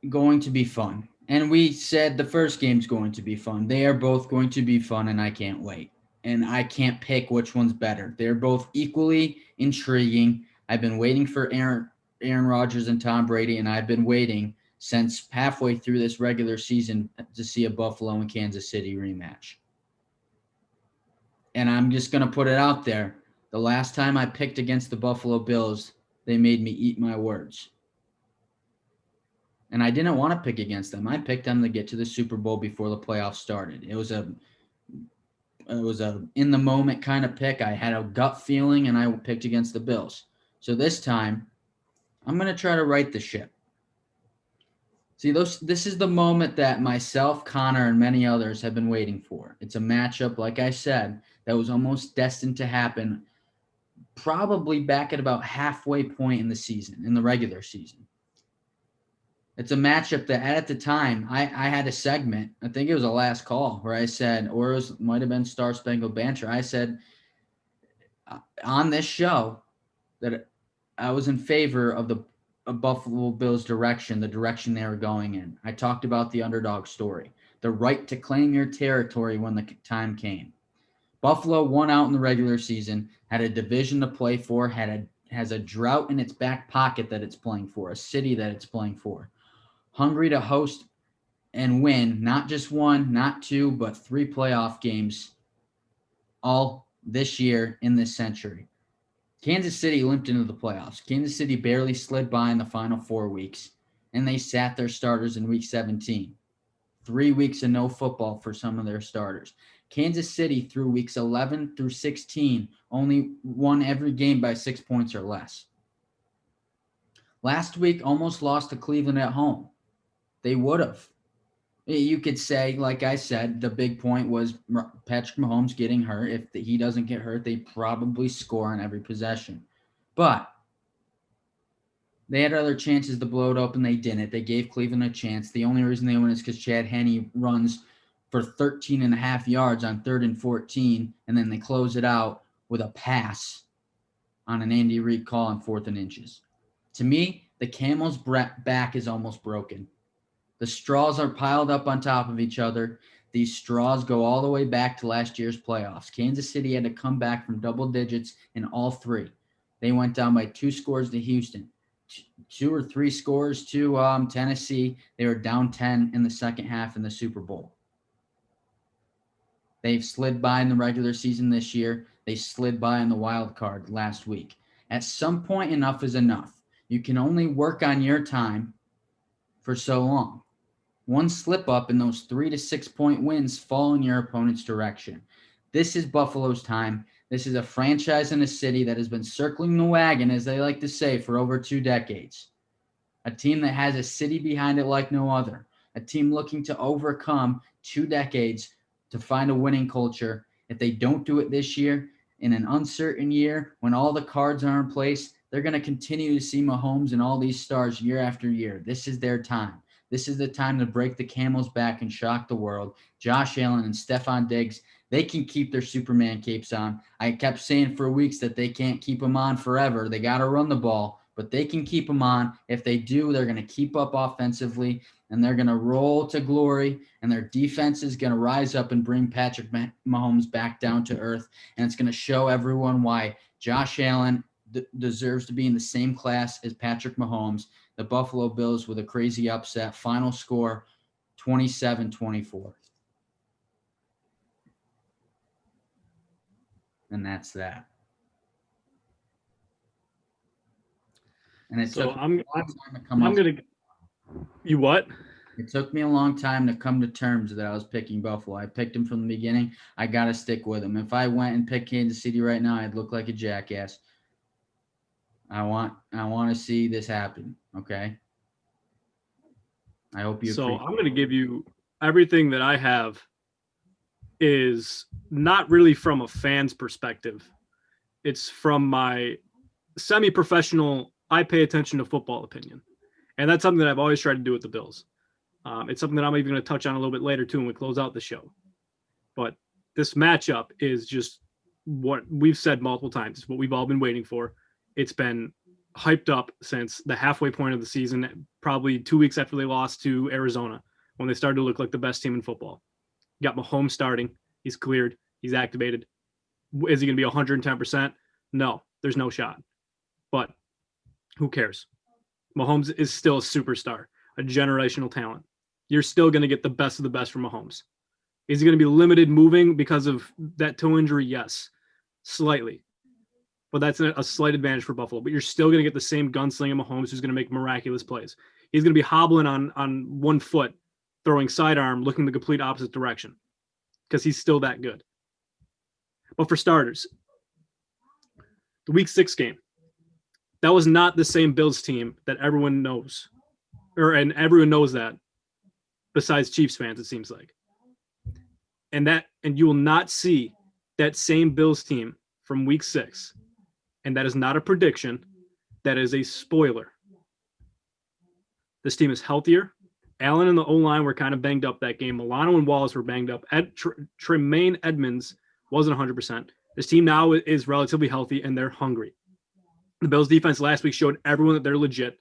going to be fun. And we said the first game's going to be fun. They are both going to be fun, and I can't wait. And I can't pick which one's better. They're both equally intriguing. I've been waiting for Aaron Rodgers and Tom Brady, and I've been waiting since halfway through this regular season to see a Buffalo and Kansas City rematch. And I'm just going to put it out there. The last time I picked against the Buffalo Bills, they made me eat my words. And I didn't want to pick against them. I picked them to get to the Super Bowl before the playoffs started. It was a in the moment kind of pick. I had a gut feeling, and I picked against the Bills. So this time, I'm going to try to right the ship. See, this is the moment that myself, Connor, and many others have been waiting for. It's a matchup, like I said, that was almost destined to happen probably back at about halfway point in the season, in the regular season. It's a matchup that at the time I had a segment, I think it was a last call, where I said, or it might have been Star Spangled Banter. I said on this show that I was in favor of the Buffalo Bills direction, the direction they were going in. I talked about the underdog story, the right to claim your territory when the time came. Buffalo won out in the regular season, had a division to play for, has a drought in its back pocket that it's playing for, a city that it's playing for. Hungry to host and win, not just one, not two, but 3 playoff games all this year in this century. Kansas City limped into the playoffs. Kansas City barely slid by in the final 4 weeks, and they sat their starters in week 17. 3 weeks of no football for some of their starters. Kansas City through weeks 11 through 16 only won every game by 6 points or less. Last week almost lost to Cleveland at home. They would have. You could say, like I said, the big point was Patrick Mahomes getting hurt. If he doesn't get hurt, they probably score on every possession. But they had other chances to blow it open. They didn't. They gave Cleveland a chance. The only reason they won is because Chad Henne runs for 13 and a half yards on 3rd and 14, and then they close it out with a pass on an Andy Reid call on 4th and inches. To me, the camel's back is almost broken. The straws are piled up on top of each other. These straws go all the way back to last year's playoffs. Kansas City had to come back from double digits in all 3. They went down by 2 scores to Houston, 2 or 3 scores to Tennessee. They were down 10 in the second half in the Super Bowl. They've slid by in the regular season this year. They slid by in the wild card last week. At some point, enough is enough. You can only work on your time for so long. One slip up and those 3 to 6 point wins fall in your opponent's direction. This is Buffalo's time. This is a franchise in a city that has been circling the wagon, as they like to say, for over 2 decades. A team that has a city behind it like no other. A team looking to overcome 2 decades to find a winning culture. If they don't do it this year, in an uncertain year, when all the cards are in place, they're going to continue to see Mahomes and all these stars year after year. This is their time. This is the time to break the camel's back and shock the world. Josh Allen and Stephon Diggs, they can keep their Superman capes on. I kept saying for weeks that they can't keep them on forever. They got to run the ball, but they can keep them on. If they do, they're going to keep up offensively, and they're going to roll to glory, and their defense is going to rise up and bring Patrick Mahomes back down to earth, and it's going to show everyone why Josh Allen deserves to be in the same class as Patrick Mahomes. The Buffalo Bills with a crazy upset. Final score, 27-24. And that's that. And it So took me a long time to come I'm up. gonna. You what? It took me a long time to come to terms that I was picking Buffalo. I picked him from the beginning. I got to stick with him. If I went and picked Kansas City right now, I'd look like a jackass. I want to see this happen. Okay. I hope you. So I'm going to give you everything that I have is not really from a fan's perspective. It's from my semi-professional, I pay attention to football opinion. And that's something that I've always tried to do with the Bills. It's something that I'm even going to touch on a little bit later too when we close out the show. But this matchup is just what we've said multiple times. It's what we've all been waiting for. It's been hyped up since the halfway point of the season, probably 2 weeks after they lost to Arizona, when they started to look like the best team in football. You got Mahomes starting. He's cleared. He's activated. Is he going to be 110%? No, there's no shot. But who cares? Mahomes is still a superstar, a generational talent. You're still going to get the best of the best from Mahomes. Is he going to be limited moving because of that toe injury? Yes, slightly. But that's a slight advantage for Buffalo. But you're still going to get the same gunslinger Mahomes who's going to make miraculous plays. He's going to be hobbling on 1 foot, throwing sidearm, looking the complete opposite direction because he's still that good. But for starters, the Week 6 game, that was not the same Bills team that everyone knows. And everyone knows that besides Chiefs fans, it seems like. And you will not see that same Bills team from Week 6. And that is not a prediction. That is a spoiler. This team is healthier. Allen and the O-line were kind of banged up that game. Milano and Wallace were banged up. Tremaine Edmonds wasn't 100%. This team now is relatively healthy, and they're hungry. The Bills defense last week showed everyone that they're legit.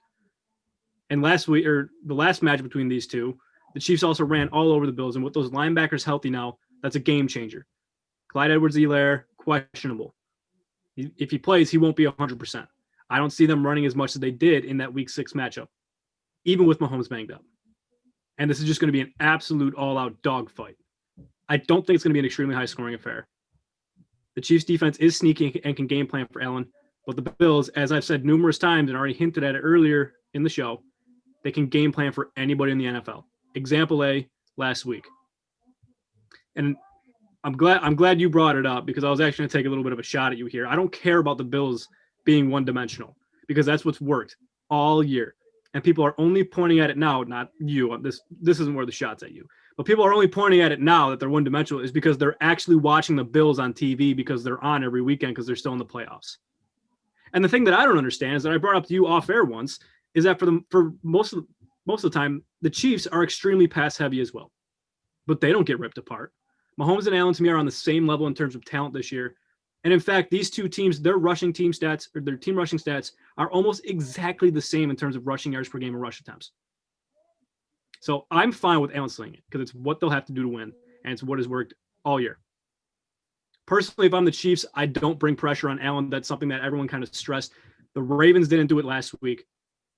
And the last match between these two, the Chiefs also ran all over the Bills. And with those linebackers healthy now, that's a game changer. Clyde Edwards-Helaire, questionable. If he plays, he won't be 100%. I don't see them running as much as they did in that Week 6 matchup, even with Mahomes banged up. And this is just going to be an absolute all-out dogfight. I don't think it's going to be an extremely high-scoring affair. The Chiefs' defense is sneaky and can game plan for Allen, but the Bills, as I've said numerous times and already hinted at it earlier in the show, they can game plan for anybody in the NFL. Example A, last week. And I'm glad you brought it up because I was actually going to take a little bit of a shot at you here. I don't care about the Bills being one-dimensional because that's what's worked all year. And people are only pointing at it now, not you. This isn't where the shot's at you. But people are only pointing at it now that they're one-dimensional is because they're actually watching the Bills on TV because they're on every weekend because they're still in the playoffs. And the thing that I don't understand is that I brought up to you off air once is that for most of the time, the Chiefs are extremely pass-heavy as well. But they don't get ripped apart. Mahomes and Allen, to me, are on the same level in terms of talent this year. And in fact, these two teams, their team rushing stats are almost exactly the same in terms of rushing yards per game and rush attempts. So I'm fine with Allen slinging it because it's what they'll have to do to win, and it's what has worked all year. Personally, if I'm the Chiefs, I don't bring pressure on Allen. That's something that everyone kind of stressed. The Ravens didn't do it last week,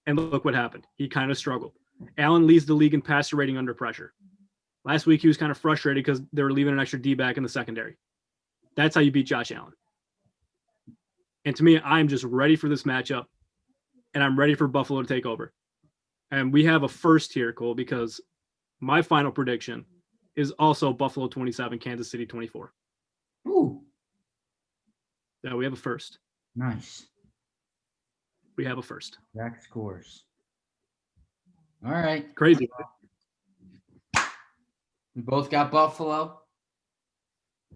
and look what happened. He kind of struggled. Allen leads the league in passer rating under pressure. Last week, he was kind of frustrated because they were leaving an extra D back in the secondary. That's how you beat Josh Allen. And to me, I'm just ready for this matchup, and I'm ready for Buffalo to take over. And we have a first here, Cole, because my final prediction is also Buffalo 27, Kansas City 24. Ooh. Yeah, we have a first. Nice. We have a first. Jack scores. All right. Crazy. We both got Buffalo.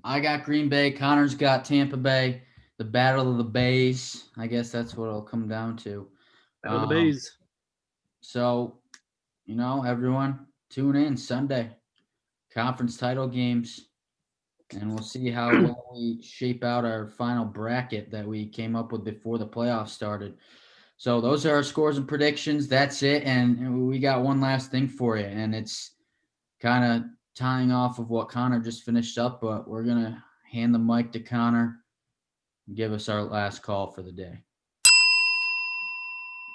I got Green Bay. Connor's got Tampa Bay. The Battle of the Bays. I guess that's what it'll come down to. Battle of the Bays. So, everyone, tune in Sunday. Conference title games. And we'll see how well we shape out our final bracket that we came up with before the playoffs started. So those are our scores and predictions. That's it. And we got one last thing for you. And it's kind of tying off of what Connor just finished up, but we're going to hand the mic to Connor and give us our last call for the day.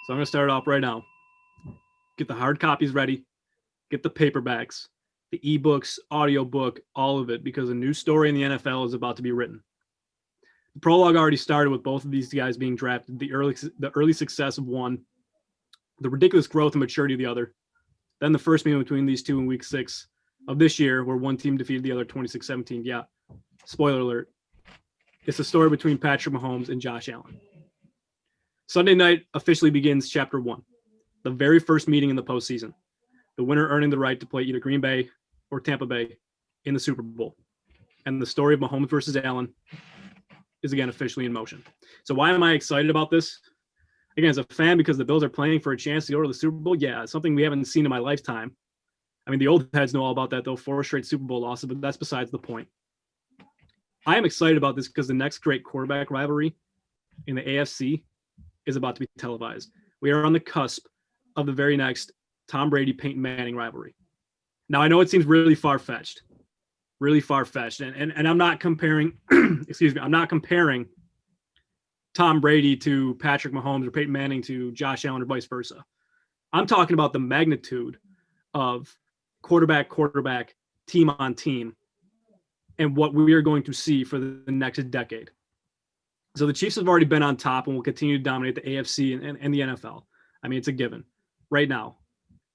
So I'm going to start off right now. Get the hard copies ready. Get the paperbacks, the ebooks, audiobook, all of it, because a new story in the NFL is about to be written. The prologue already started with both of these guys being drafted, the early success of one, the ridiculous growth and maturity of the other. Then the first meeting between these two in week 6 of this year, where one team defeated the other 26-17. Yeah, spoiler alert. It's the story between Patrick Mahomes and Josh Allen. Sunday night officially begins chapter 1, the very first meeting in the postseason. The winner earning the right to play either Green Bay or Tampa Bay in the Super Bowl. And the story of Mahomes versus Allen is again officially in motion. So why am I excited about this? Again, as a fan, because the Bills are playing for a chance to go to the Super Bowl. Yeah, it's something we haven't seen in my lifetime. I mean, the old heads know all about that, though. 4 straight Super Bowl losses, but that's besides the point. I am excited about this because the next great quarterback rivalry in the AFC is about to be televised. We are on the cusp of the very next Tom Brady, Peyton Manning rivalry. Now, I know it seems really far-fetched, and I'm not comparing, I'm not comparing Tom Brady to Patrick Mahomes or Peyton Manning to Josh Allen or vice versa. I'm talking about the magnitude of quarterback, team on team, and what we are going to see for the next decade. So the Chiefs have already been on top and will continue to dominate the AFC and the NFL. I mean, it's a given. Right now,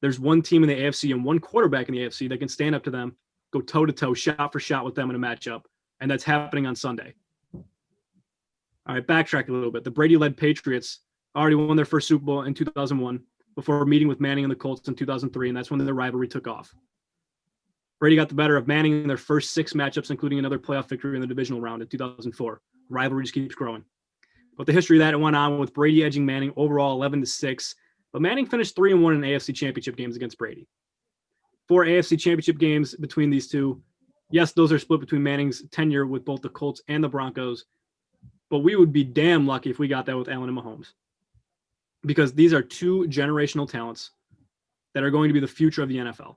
there's one team in the AFC and one quarterback in the AFC that can stand up to them, go toe-to-toe, shot for shot with them in a matchup, and that's happening on Sunday. All right, backtrack a little bit. The Brady-led Patriots already won their first Super Bowl in 2001 before meeting with Manning and the Colts in 2003, and that's when the rivalry took off. Brady got the better of Manning in their first 6 matchups, including another playoff victory in the divisional round in 2004. Rivalry just keeps growing. But the history of that went on with Brady edging Manning overall 11-6, But Manning finished 3-1 in AFC Championship games against Brady. 4 AFC Championship games between these two. Yes, those are split between Manning's tenure with both the Colts and the Broncos, but we would be damn lucky if we got that with Allen and Mahomes, because these are two generational talents that are going to be the future of the NFL.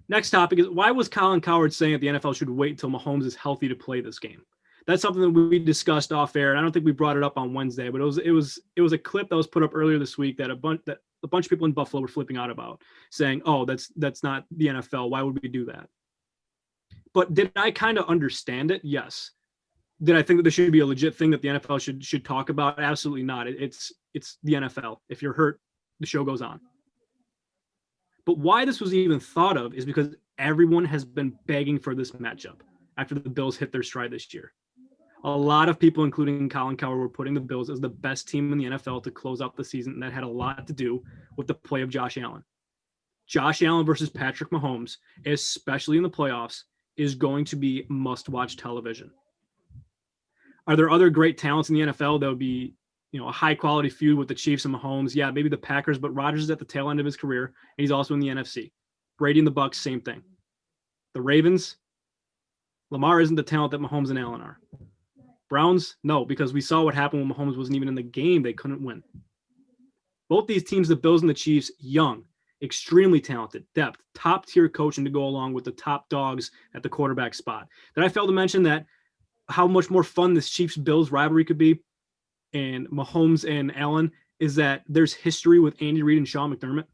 Next topic is, why was Colin Cowherd saying that the NFL should wait until Mahomes is healthy to play this game? That's something that we discussed off air, and I don't think we brought it up on Wednesday, but it was a clip that was put up earlier this week that a bunch of people in Buffalo were flipping out about, saying, "Oh, that's not the NFL. Why would we do that?" But did I kind of understand it? Yes. Did I think that there should be a legit thing that the NFL should talk about? Absolutely not. It's the NFL. If you're hurt, the show goes on. But why this was even thought of is because everyone has been begging for this matchup after the Bills hit their stride this year. A lot of people, including Colin Cowherd, were putting the Bills as the best team in the NFL to close out the season, and that had a lot to do with the play of Josh Allen. Josh Allen versus Patrick Mahomes, especially in the playoffs, is going to be must-watch television. Are there other great talents in the NFL that would be, a high-quality feud with the Chiefs and Mahomes? Yeah, maybe the Packers, but Rodgers is at the tail end of his career, and he's also in the NFC. Brady and the Bucs, same thing. The Ravens, Lamar isn't the talent that Mahomes and Allen are. Browns, no, because we saw what happened when Mahomes wasn't even in the game. They couldn't win. Both these teams, the Bills and the Chiefs, young, extremely talented, depth, top-tier coaching to go along with the top dogs at the quarterback spot. Did I fail to mention that how much more fun this Chiefs-Bills rivalry could be, and Mahomes and Allen, is that there's history with Andy Reid and Sean McDermott.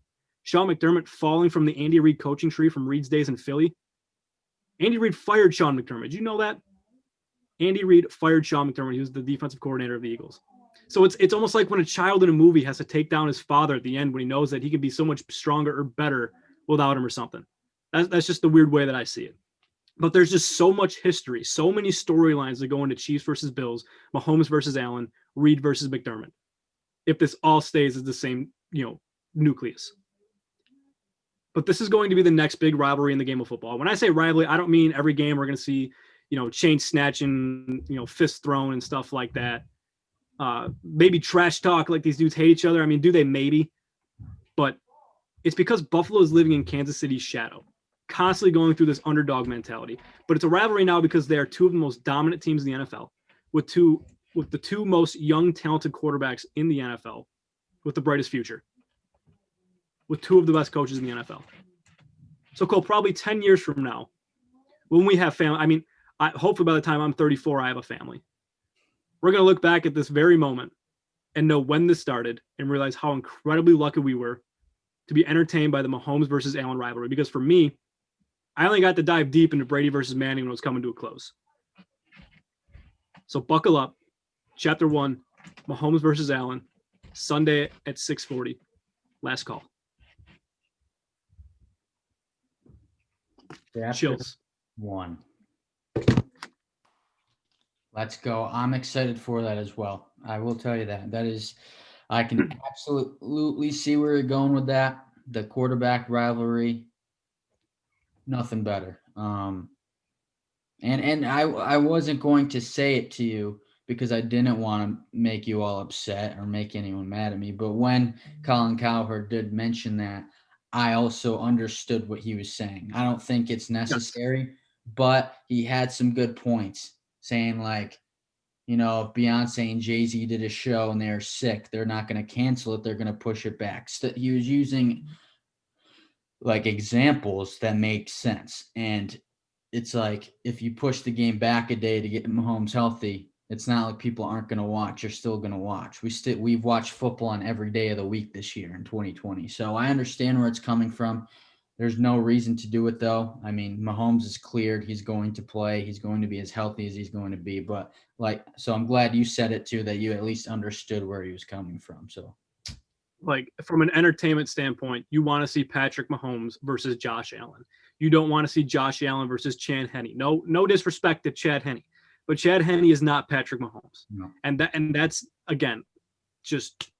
Sean McDermott falling from the Andy Reid coaching tree from Reid's days in Philly. Andy Reid fired Sean McDermott. Did you know that? Andy Reid fired Sean McDermott. He was the defensive coordinator of the Eagles. So it's almost like when a child in a movie has to take down his father at the end when he knows that he can be so much stronger or better without him or something. That's just the weird way that I see it. But there's just so much history, so many storylines that go into Chiefs versus Bills, Mahomes versus Allen, Reid versus McDermott, if this all stays as the same, nucleus. But this is going to be the next big rivalry in the game of football. When I say rivalry, I don't mean every game we're going to see, chain snatching, fist thrown and stuff like that. Maybe trash talk, like these dudes hate each other. I mean, do they? Maybe. But it's because Buffalo is living in Kansas City's shadow, constantly going through this underdog mentality. But it's a rivalry now because they are two of the most dominant teams in the NFL, with the two most young, talented quarterbacks in the NFL, with the brightest future, with two of the best coaches in the NFL. So, Cole, probably 10 years from now, when we have family, hopefully by the time I'm 34, I have a family. We're going to look back at this very moment and know when this started and realize how incredibly lucky we were to be entertained by the Mahomes versus Allen rivalry. Because for me, I only got to dive deep into Brady versus Manning when it was coming to a close. So buckle up. Chapter 1, Mahomes versus Allen, Sunday at 6:40. Last call. Chills. 1. Let's go. I'm excited for that as well. I will tell you that. I can absolutely see where you're going with that. The quarterback rivalry, nothing better. And I wasn't going to say it to you because I didn't want to make you all upset or make anyone mad at me. But when Colin Cowherd did mention that, I also understood what he was saying. I don't think it's necessary, but he had some good points saying if Beyonce and Jay-Z did a show and they're sick, they're not going to cancel it. They're going to push it back. So he was using examples that make sense. And it's like, if you push the game back a day to get Mahomes healthy, it's not like people aren't going to watch. You're still going to watch. We've watched football on every day of the week this year in 2020. So I understand where it's coming from. There's no reason to do it, though. I mean, Mahomes is cleared. He's going to play. He's going to be as healthy as he's going to be. But so I'm glad you said it too, that you at least understood where he was coming from. So, from an entertainment standpoint, you want to see Patrick Mahomes versus Josh Allen. You don't want to see Josh Allen versus Chad Henne. No disrespect to Chad Henne, but Chad Henne is not Patrick Mahomes. No. And that's again just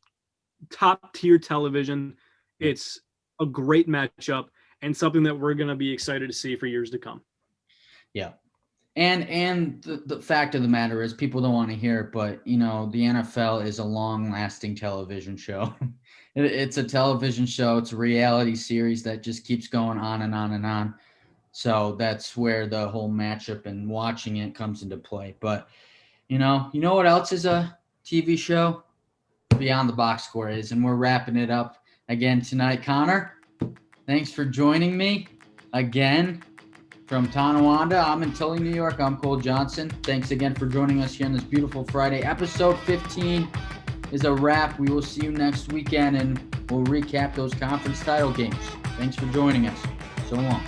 top tier television. It's a great matchup and something that we're going to be excited to see for years to come. Yeah. And the fact of the matter is people don't want to hear it, but the NFL is a long-lasting television show. It's a television show. It's a reality series that just keeps going on and on and on. So that's where the whole matchup and watching it comes into play. But you know what else is a TV show? Beyond the Box Score is, and we're wrapping it up again tonight. Connor, thanks for joining me again. From Tonawanda, I'm in Tully, New York. I'm Cole Johnson. Thanks again for joining us here on this beautiful Friday. Episode 15 is a wrap. We will see you next weekend, and we'll recap those conference title games. Thanks for joining us. So long.